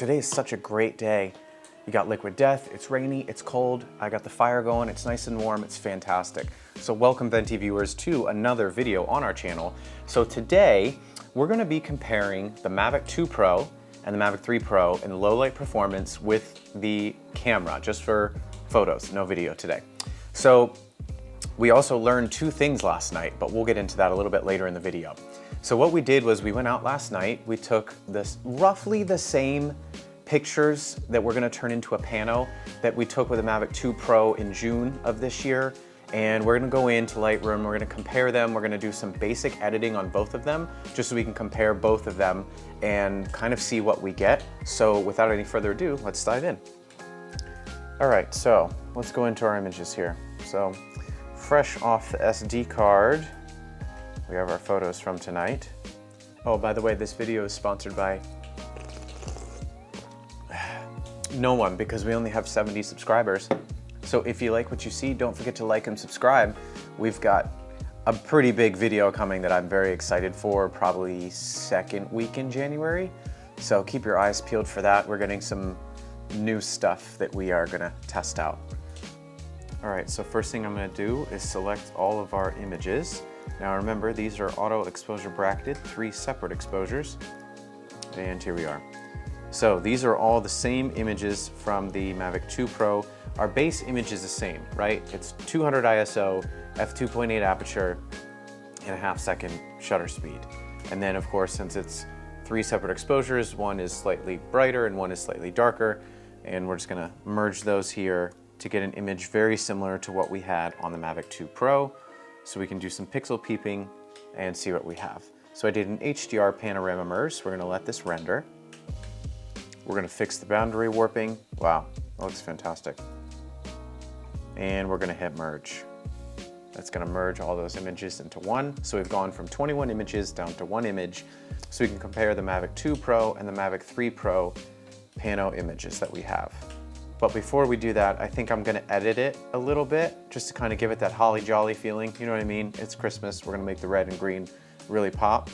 Today is such a great day. You got liquid death, it's rainy, it's cold, I got the fire going, it's nice and warm, it's fantastic. So welcome Venti viewers to another video on our channel. So today, we're gonna be comparing the Mavic 2 Pro and the Mavic 3 Pro in low light performance with the camera, just for photos, no video today. So we also learned two things last night, but we'll get into that a little bit later in the video. So what we did was we went out last night, we took this roughly the same pictures that we're gonna turn into a pano that we took with the Mavic 2 Pro in June of this year. And we're gonna go into Lightroom, we're gonna compare them, we're gonna do some basic editing on both of them, just so we can compare both of them and kind of see what we get. So without any further ado, let's dive in. All right, so let's go into our images here. So fresh off the SD card, we have our photos from tonight. Oh, by the way, this video is sponsored by no one, because we only have 70 subscribers. So if you like what you see, don't forget to like and subscribe. We've got a pretty big video coming that I'm very excited for, probably second week in January. So keep your eyes peeled for that. We're getting some new stuff that we are gonna test out. All right, so first thing I'm gonna do is select all of our images. Now remember, these are auto exposure bracketed, 3 separate exposures. And here we are. So these are all the same images from the Mavic 2 Pro. Our base image is the same, right? It's 200 ISO, f2.8 aperture, and a half-second shutter speed. And then of course, since it's 3 separate exposures, one is slightly brighter and one is slightly darker, and we're just gonna merge those here to get an image very similar to what we had on the Mavic 2 Pro. So we can do some pixel peeping and see what we have. So I did an HDR panorama merge. We're gonna let this render. We're gonna fix the boundary warping. Wow, that looks fantastic. And we're gonna hit merge. That's gonna merge all those images into one. So we've gone from 21 images down to 1 image. So we can compare the Mavic 2 Pro and the Mavic 3 Pro pano images that we have. But before we do that, I think I'm gonna edit it a little bit, just to kind of give it that holly jolly feeling. You know what I mean? It's Christmas, we're gonna make the red and green really pop.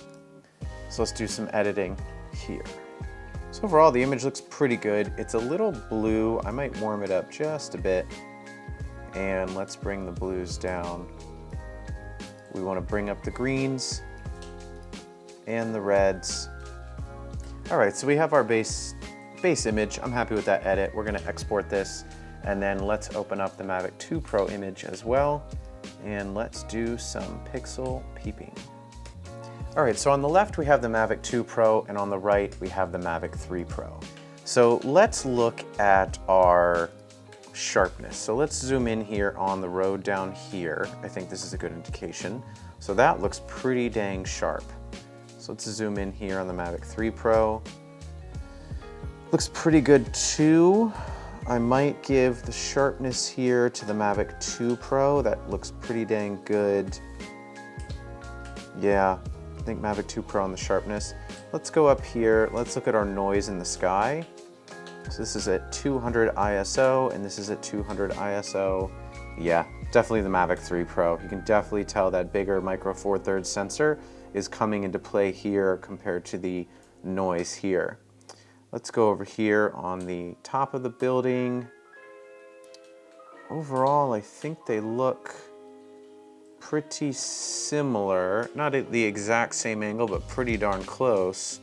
So let's do some editing here. So overall, the image looks pretty good. It's a little blue. I might warm it up just a bit. And let's bring the blues down. We wanna bring up the greens and the reds. All right, so we have our base image. I'm happy with that edit. We're gonna export this, and then let's open up the Mavic 2 Pro image as well, and let's do some pixel peeping. All right, so on the left we have the Mavic 2 Pro, and on the right we have the Mavic 3 Pro. So let's look at our sharpness. So let's zoom in here on the road down here. I think this is a good indication. So that looks pretty dang sharp. So let's zoom in here on the Mavic 3 Pro. Looks pretty good too. I might give the sharpness here to the Mavic 2 Pro. That looks pretty dang good. Yeah, I think Mavic 2 Pro on the sharpness. Let's go up here. Let's look at our noise in the sky. So this is at 200 ISO and this is at 200 ISO. Yeah, definitely the Mavic 3 Pro. You can definitely tell that bigger micro four thirds sensor is coming into play here compared to the noise here. Let's go over here on the top of the building. Overall, I think they look pretty similar. Not at the exact same angle, but pretty darn close.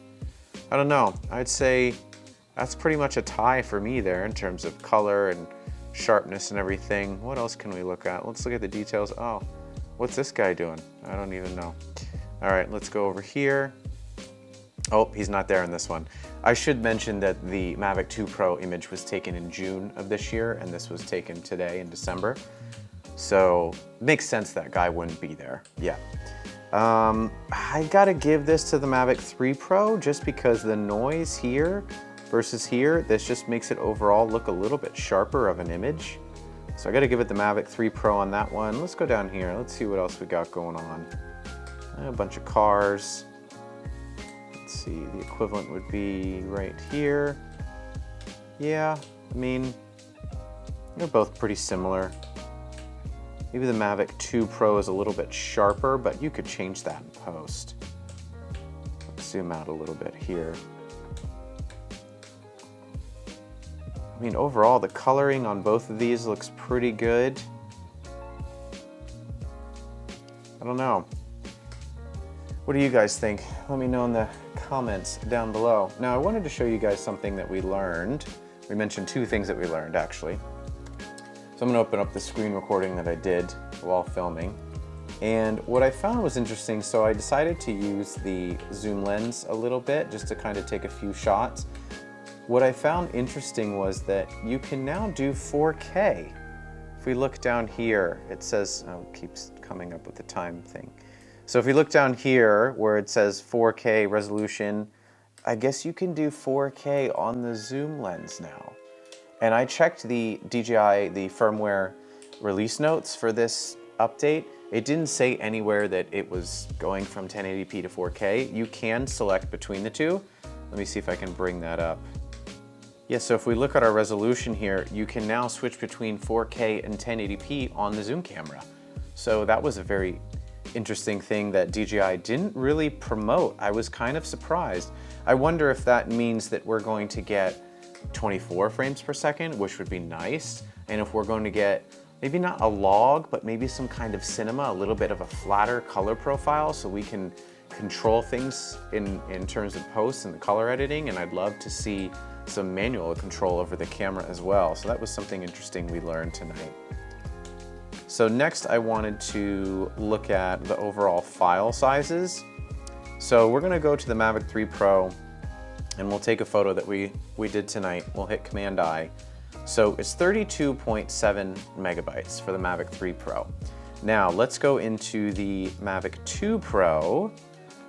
I don't know, I'd say that's pretty much a tie for me there in terms of color and sharpness and everything. What else can we look at? Let's look at the details. Oh, what's this guy doing? I don't even know. All right, let's go over here. Oh, he's not there in this one. I should mention that the Mavic 2 Pro image was taken in June of this year, and this was taken today in December. So it makes sense that guy wouldn't be there. Yeah. I gotta give this to the Mavic 3 Pro just because the noise here versus here, this just makes it overall look a little bit sharper of an image. So I gotta give it the Mavic 3 Pro on that one. Let's go down here. Let's see what else we got going on. A bunch of cars. Let's see, the equivalent would be right here. Yeah, I mean, they're both pretty similar. Maybe the Mavic 2 Pro is a little bit sharper, but you could change that in post. Let's zoom out a little bit here. mean, overall, the coloring on both of these looks pretty good. I don't know. What do you guys think? Let me know in the comments down below. Now, I wanted to show you guys something that we learned. We mentioned two things that we learned, actually. So I'm gonna open up the screen recording that I did while filming. And what I found was interesting, so I decided to use the zoom lens a little bit just to kind of take a few shots. What I found interesting was that you can now do 4K. If we look down here, it says, oh, it keeps coming up with the time thing. So if we look down here where it says 4K resolution, I guess you can do 4K on the zoom lens now. And I checked the DJI, the firmware release notes for this update. It didn't say anywhere that it was going from 1080p to 4K. You can select between the two. Let me see if I can bring that up. Yeah, so if we look at our resolution here, you can now switch between 4K and 1080p on the zoom camera. So that was a very interesting thing that DJI didn't really promote. I was kind of surprised. I wonder if that means that we're going to get 24 frames per second, which would be nice. And if we're going to get maybe not a log, but maybe some kind of cinema, a little bit of a flatter color profile so we can control things in terms of post and the color editing. And I'd love to see some manual control over the camera as well. So that was something interesting we learned tonight. So next I wanted to look at the overall file sizes. So we're gonna go to the Mavic 3 Pro and we'll take a photo that we did tonight. We'll hit Command I. So it's 32.7 megabytes for the Mavic 3 Pro. Now let's go into the Mavic 2 Pro,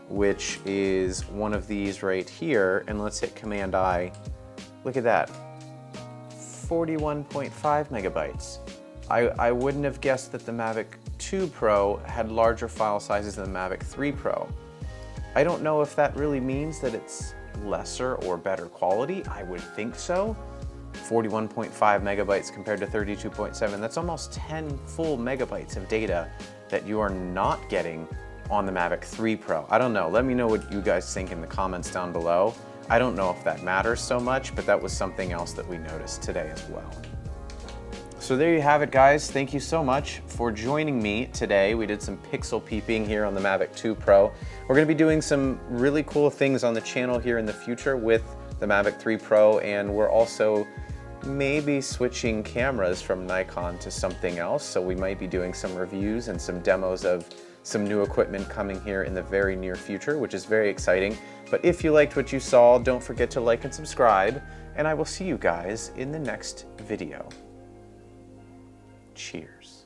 which is one of these right here, and let's hit Command I. Look at that, 41.5 megabytes. I wouldn't have guessed that the Mavic 2 Pro had larger file sizes than the Mavic 3 Pro. I don't know if that really means that it's lesser or better quality. I would think so. 41.5 megabytes compared to 32.7, that's almost 10 full megabytes of data that you are not getting on the Mavic 3 Pro. I don't know, let me know what you guys think in the comments down below. I don't know if that matters so much, but that was something else that we noticed today as well. So there you have it, guys. Thank you so much for joining me today. We did some pixel peeping here on the Mavic 2 Pro. We're gonna be doing some really cool things on the channel here in the future with the Mavic 3 Pro, and we're also maybe switching cameras from Nikon to something else. So we might be doing some reviews and some demos of some new equipment coming here in the very near future, which is very exciting. But if you liked what you saw, don't forget to like and subscribe, and I will see you guys in the next video. Cheers.